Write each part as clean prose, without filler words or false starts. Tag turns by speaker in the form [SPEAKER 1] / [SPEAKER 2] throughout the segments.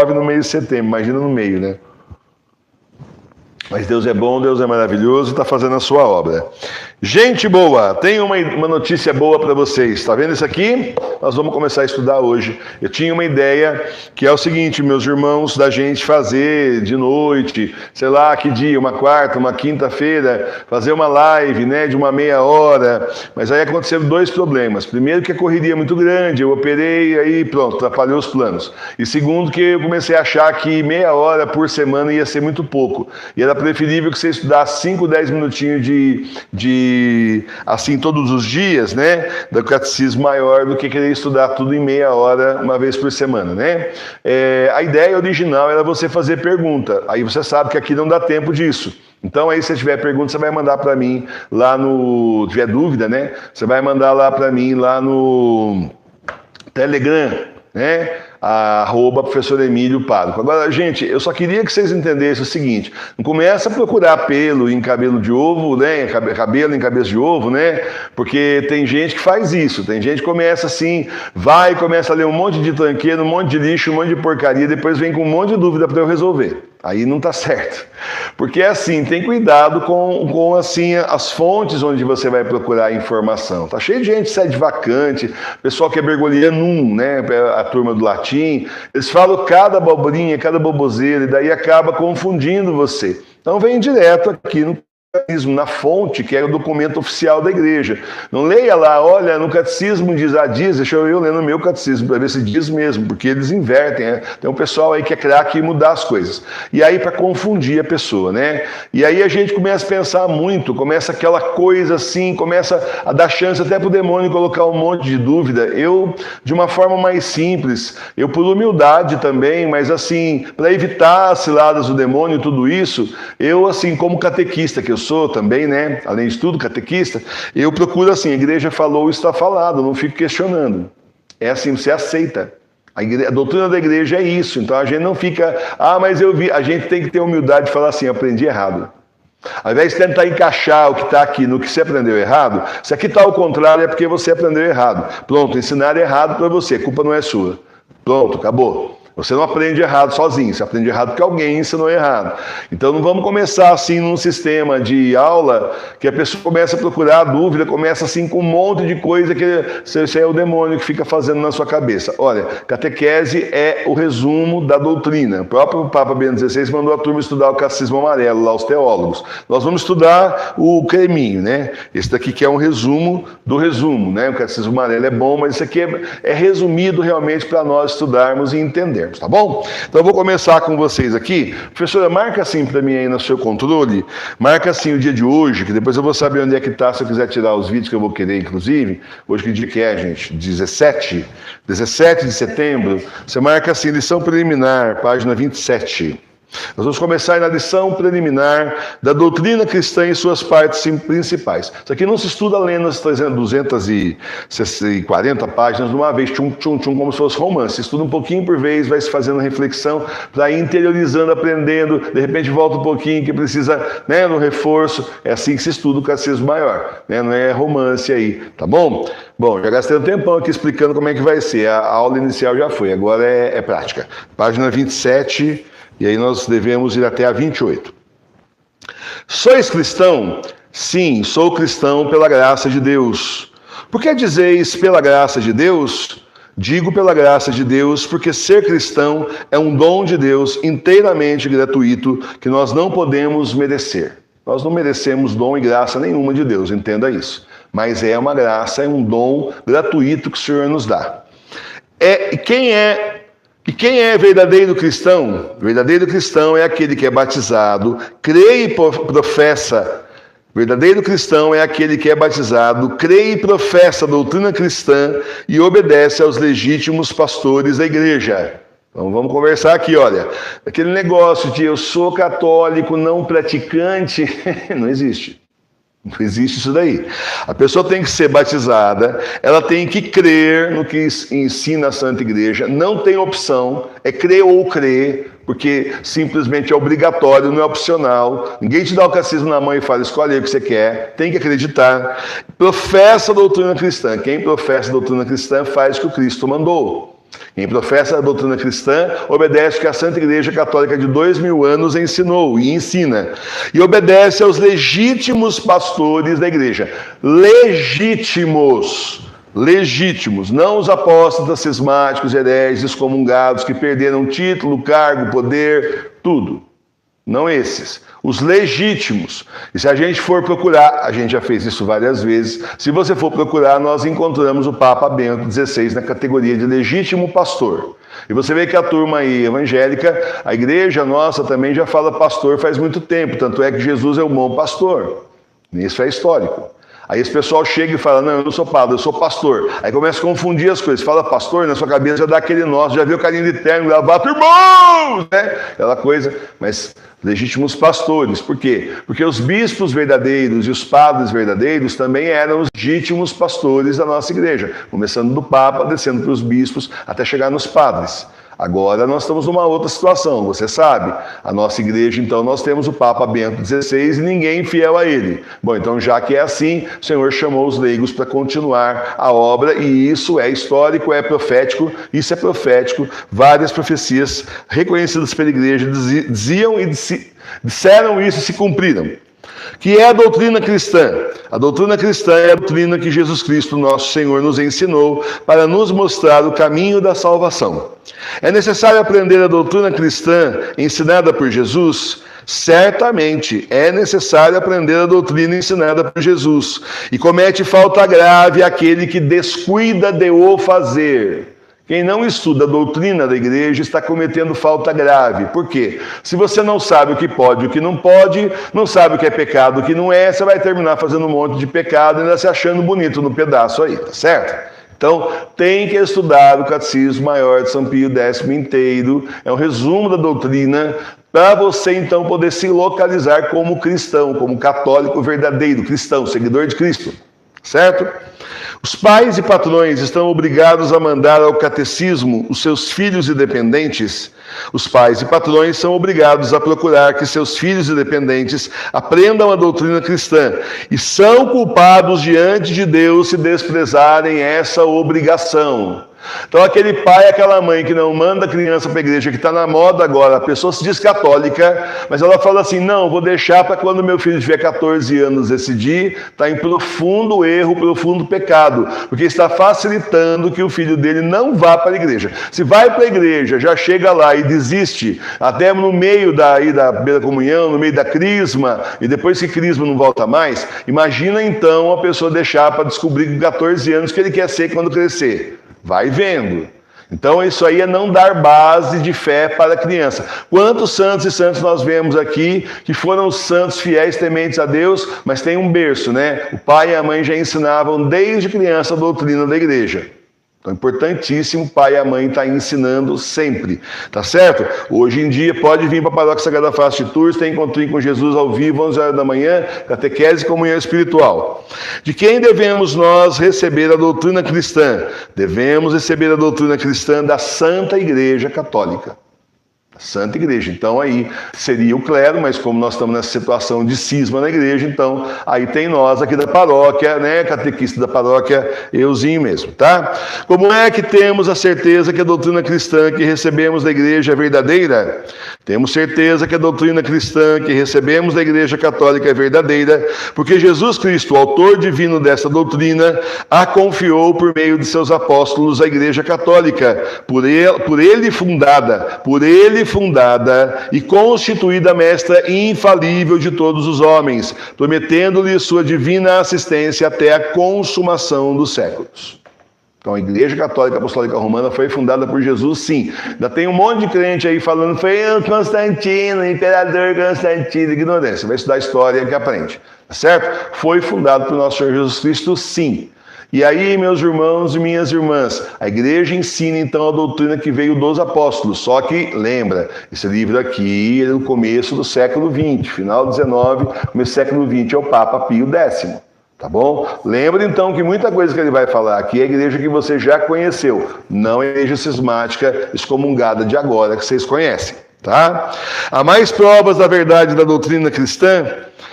[SPEAKER 1] chove no mês de setembro, imagina no meio, né? Mas Deus é bom, Deus é maravilhoso e está fazendo a sua obra. Gente boa, tenho uma notícia boa para vocês. Está vendo isso aqui? Nós vamos começar a estudar hoje. Eu tinha uma ideia que é o seguinte, meus irmãos, da gente fazer de noite, sei lá que dia, uma quarta, uma quinta-feira, fazer uma live, né, de uma meia hora. Mas aí aconteceram dois problemas. Primeiro que a correria é muito grande, eu operei, aí pronto, atrapalhou os planos. E segundo que eu comecei a achar que meia hora por semana ia ser muito pouco. E era preferível que você estudasse 5, 10 minutinhos assim todos os dias, né, do catecismo maior do que querer estudar tudo em meia hora uma vez por semana, né? A ideia original era você fazer pergunta, aí você sabe que aqui não dá tempo disso. Então aí se tiver pergunta, você vai mandar para mim lá no... Se tiver dúvida, né, você vai mandar lá para mim lá no Telegram, né? @professor Emílio Pároco. Agora, gente, eu só queria que vocês entendessem o seguinte: não começa a procurar pelo em cabelo de ovo, né? Cabelo em cabeça de ovo, né? Porque tem gente que faz isso, tem gente que começa assim, começa a ler um monte de tranqueira, um monte de lixo, um monte de porcaria, depois vem com um monte de dúvida para eu resolver. Aí não tá certo. Porque assim, tem cuidado com assim, as fontes onde você vai procurar informação. Tá cheio de gente, sede vacante, pessoal que é bergoliano, né? A turma do latim, eles falam cada abobrinha, cada boboseira, e daí acaba confundindo você. Então vem direto aqui no catecismo, na fonte, que é o documento oficial da igreja. Não leia lá, olha, no catecismo diz, deixa eu ler no meu catecismo, para ver se diz mesmo, porque eles invertem, né? Tem um pessoal aí que é craque em mudar as coisas. E aí para confundir a pessoa, né? E aí a gente começa a pensar muito, começa aquela coisa assim, começa a dar chance até para o demônio colocar um monte de dúvida. Eu, de uma forma mais simples, eu por humildade também, mas assim, para evitar as ciladas do demônio e tudo isso, eu assim, como catequista que eu sou também, né? Além de tudo, catequista, eu procuro assim, a igreja falou, está falado, não fico questionando. É assim, você aceita. A doutrina da igreja é isso, então a gente não fica, mas eu vi, a gente tem que ter humildade de falar assim, eu aprendi errado. Ao invés de tentar encaixar o que está aqui no que você aprendeu errado, se aqui está ao contrário é porque você aprendeu errado. Pronto, ensinaram errado para você, a culpa não é sua. Pronto, acabou. Você não aprende errado sozinho, você aprende errado porque alguém ensinou errado. Então não vamos começar assim num sistema de aula que a pessoa começa a procurar dúvida, começa assim com um monte de coisa que isso é o demônio que fica fazendo na sua cabeça. Olha, catequese é o resumo da doutrina. O próprio Papa Bento XVI mandou a turma estudar o catecismo amarelo, lá os teólogos. Nós vamos estudar o creminho, né? Esse daqui que é um resumo do resumo, né? O catecismo amarelo é bom, mas isso aqui é resumido realmente para nós estudarmos e entendermos. Tá bom? Então eu vou começar com vocês aqui. Professora, marca assim para mim aí no seu controle, marca assim o dia de hoje, que depois eu vou saber onde é que tá, se eu quiser tirar os vídeos que eu vou querer, inclusive. Hoje que dia que é, gente? 17 de setembro. Você marca assim, lição preliminar, página 27. Nós vamos começar na lição preliminar da doutrina cristã em suas partes principais. Isso aqui não se estuda lendo as 240 páginas de uma vez, como se fosse romance. Se estuda um pouquinho por vez, vai se fazendo reflexão, para ir interiorizando, aprendendo, de repente volta um pouquinho que precisa, né, no reforço. É assim que se estuda o catecismo maior, né? Não é romance aí, tá bom? Bom, já gastei um tempão aqui explicando como é que vai ser. A aula inicial já foi, agora é prática. Página 27... E aí nós devemos ir até a 28. Sois cristão? Sim, sou cristão pela graça de Deus. Por que dizeis pela graça de Deus? Digo pela graça de Deus, porque ser cristão é um dom de Deus inteiramente gratuito que nós não podemos merecer. Nós não merecemos dom e graça nenhuma de Deus, entenda isso. Mas é uma graça, é um dom gratuito que o Senhor nos dá. E quem é verdadeiro cristão? Verdadeiro cristão é aquele que é batizado, crê e professa. Verdadeiro cristão é aquele que é batizado, crê e professa a doutrina cristã e obedece aos legítimos pastores da igreja. Então vamos conversar aqui, olha. Aquele negócio de eu sou católico não praticante, não existe. Não existe isso daí. A pessoa tem que ser batizada, ela tem que crer no que ensina a Santa Igreja, não tem opção, é crer ou crer, porque simplesmente é obrigatório, não é opcional. Ninguém te dá o catecismo na mão e fala, escolhe aí o que você quer, tem que acreditar. Professa a doutrina cristã. Quem professa a doutrina cristã faz o que o Cristo mandou. Quem professa a doutrina cristã obedece o que a Santa Igreja Católica de 2000 anos ensinou e ensina. E obedece aos legítimos pastores da igreja. Legítimos. Legítimos. Não os apóstatas, cismáticos, hereges, excomungados, que perderam título, cargo, poder, tudo. Não esses. Os legítimos. E se a gente for procurar, a gente já fez isso várias vezes, se você for procurar, nós encontramos o Papa Bento XVI na categoria de legítimo pastor. E você vê que a turma aí evangélica, a igreja nossa também já fala pastor faz muito tempo, tanto é que Jesus é o bom pastor. Isso é histórico. Aí esse pessoal chega e fala, não, eu não sou padre, eu sou pastor. Aí começa a confundir as coisas. Fala pastor, na sua cabeça já dá aquele nosso, já viu o carinho de terno, gravata, irmãos, né? Aquela coisa, mas legítimos pastores. Por quê? Porque os bispos verdadeiros e os padres verdadeiros também eram os legítimos pastores da nossa igreja. Começando do Papa, descendo para os bispos, até chegar nos padres. Agora nós estamos numa outra situação, você sabe. A nossa igreja, então, nós temos o Papa Bento XVI e ninguém fiel a ele. Bom, então já que é assim, o Senhor chamou os leigos para continuar a obra e isso é histórico, é profético, isso é profético. Várias profecias reconhecidas pela igreja diziam e disseram isso e se cumpriram. Que é a doutrina cristã. A doutrina cristã é a doutrina que Jesus Cristo, nosso Senhor, nos ensinou para nos mostrar o caminho da salvação. É necessário aprender a doutrina cristã ensinada por Jesus? Certamente é necessário aprender a doutrina ensinada por Jesus. E comete falta grave aquele que descuida de o fazer. Quem não estuda a doutrina da igreja está cometendo falta grave. Por quê? Se você não sabe o que pode e o que não pode, não sabe o que é pecado e o que não é, você vai terminar fazendo um monte de pecado e ainda se achando bonito no pedaço aí, tá certo? Então, tem que estudar o Catecismo Maior de São Pio X inteiro. É um resumo da doutrina para você, então, poder se localizar como cristão, como católico verdadeiro, cristão, seguidor de Cristo. Certo? Os pais e patrões estão obrigados a mandar ao catecismo os seus filhos e dependentes. Os pais e patrões são obrigados a procurar que seus filhos e dependentes aprendam a doutrina cristã e são culpados diante de Deus se desprezarem essa obrigação. Então aquele pai, aquela mãe que não manda a criança para a igreja, que está na moda agora, a pessoa se diz católica, mas ela fala assim, não, vou deixar para quando meu filho tiver 14 anos decidir, está em profundo erro, profundo pecado, porque está facilitando que o filho dele não vá para a igreja. Se vai para a igreja, já chega lá e desiste, até no meio da beira comunhão, no meio da crisma, e depois que crisma não volta mais, imagina então a pessoa deixar para descobrir com 14 anos que ele quer ser quando crescer. Vai vendo. Então isso aí é não dar base de fé para a criança. Quantos santos e santas nós vemos aqui que foram santos fiéis tementes a Deus, mas tem um berço, né? O pai e a mãe já ensinavam desde criança a doutrina da igreja. Então, importantíssimo, o pai e a mãe estar ensinando sempre, tá certo? Hoje em dia, pode vir para a Paróquia Sagrada Face de Tours, tem encontrinho com Jesus ao vivo, 11 horas da manhã, catequese e comunhão espiritual. De quem devemos nós receber a doutrina cristã? Devemos receber a doutrina cristã da Santa Igreja Católica. Santa Igreja. Então aí seria o clero, mas como nós estamos nessa situação de cisma na igreja, então aí tem nós aqui da paróquia, né, catequista da paróquia, euzinho mesmo, tá? Como é que temos a certeza que a doutrina cristã que recebemos da igreja é verdadeira? Temos certeza que a doutrina cristã que recebemos da igreja católica é verdadeira, porque Jesus Cristo, o autor divino dessa doutrina, a confiou por meio de seus apóstolos à igreja católica, por ele fundada e constituída mestra infalível de todos os homens, prometendo-lhe sua divina assistência até a consumação dos séculos. Então a Igreja Católica Apostólica Romana foi fundada por Jesus, sim. Ainda tem um monte de crente aí falando, foi o Constantino, imperador Constantino, ignorância. Vai estudar história que aprende, tá certo? Foi fundado por nosso Senhor Jesus Cristo, sim. E aí, meus irmãos e minhas irmãs, a igreja ensina então a doutrina que veio dos apóstolos, só que, lembra, esse livro aqui é do começo do século XX, final do XIX, começo do século XX é o Papa Pio X, tá bom? Lembra então que muita coisa que ele vai falar aqui é a igreja que você já conheceu, não a igreja cismática excomungada de agora que vocês conhecem. Tá? Há mais provas da verdade da doutrina cristã?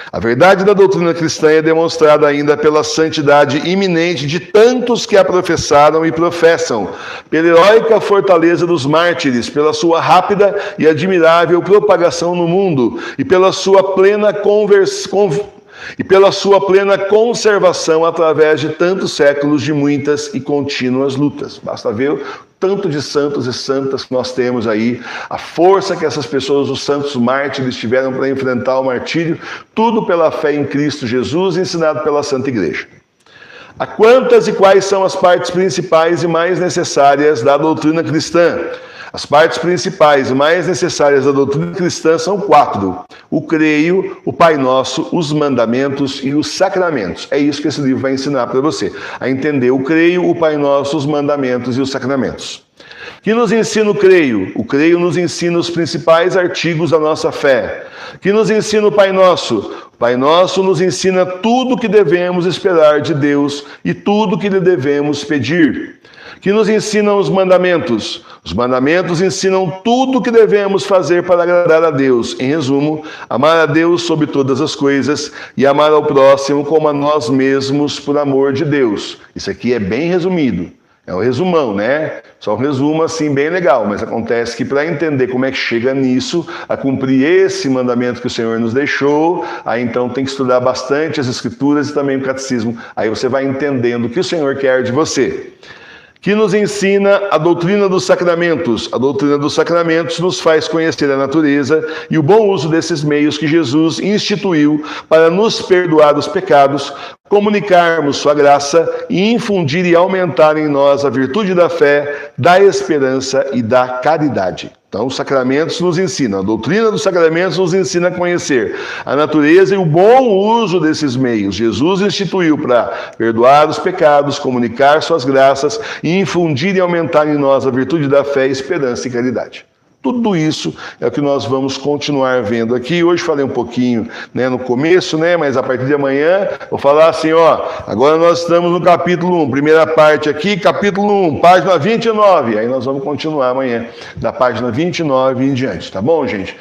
[SPEAKER 1] A verdade da doutrina cristã é demonstrada ainda pela santidade iminente de tantos que a professaram e professam, pela heróica fortaleza dos mártires, pela sua rápida e admirável propagação no mundo e pela sua plena conservação através de tantos séculos de muitas e contínuas lutas. Basta ver o tanto de santos e santas que nós temos aí, a força que essas pessoas, os santos mártires, tiveram para enfrentar o martírio, tudo pela fé em Cristo Jesus, ensinado pela Santa Igreja. A quantas e quais são as partes principais e mais necessárias da doutrina cristã? As partes principais e mais necessárias da doutrina cristã são 4. O creio, o Pai Nosso, os mandamentos e os sacramentos. É isso que esse livro vai ensinar para você. A entender o creio, o Pai Nosso, os mandamentos e os sacramentos. Que nos ensina o creio? O creio nos ensina os principais artigos da nossa fé. Que nos ensina o Pai Nosso? O Pai Nosso nos ensina tudo o que devemos esperar de Deus e tudo o que lhe devemos pedir. Que nos ensinam os mandamentos? Os mandamentos ensinam tudo o que devemos fazer para agradar a Deus. Em resumo, amar a Deus sobre todas as coisas e amar ao próximo como a nós mesmos por amor de Deus. Isso aqui é bem resumido. É um resumão, né? Só um resumo assim bem legal, mas acontece que para entender como é que chega nisso, a cumprir esse mandamento que o Senhor nos deixou, aí então tem que estudar bastante as Escrituras e também o Catecismo. Aí você vai entendendo o que o Senhor quer de você. Que nos ensina a doutrina dos sacramentos. A doutrina dos sacramentos nos faz conhecer a natureza e o bom uso desses meios que Jesus instituiu para nos perdoar os pecados, comunicarmos sua graça e infundir e aumentar em nós a virtude da fé, da esperança e da caridade. Então, os sacramentos nos ensinam, a doutrina dos sacramentos nos ensina a conhecer a natureza e o bom uso desses meios. Jesus instituiu para perdoar os pecados, comunicar suas graças e infundir e aumentar em nós a virtude da fé, esperança e caridade. Tudo isso é o que nós vamos continuar vendo aqui. Hoje falei um pouquinho, né, no começo, né, mas a partir de amanhã vou falar assim, ó, agora nós estamos no capítulo 1, primeira parte aqui, capítulo 1, página 29. Aí nós vamos continuar amanhã, da página 29 em diante, tá bom, gente?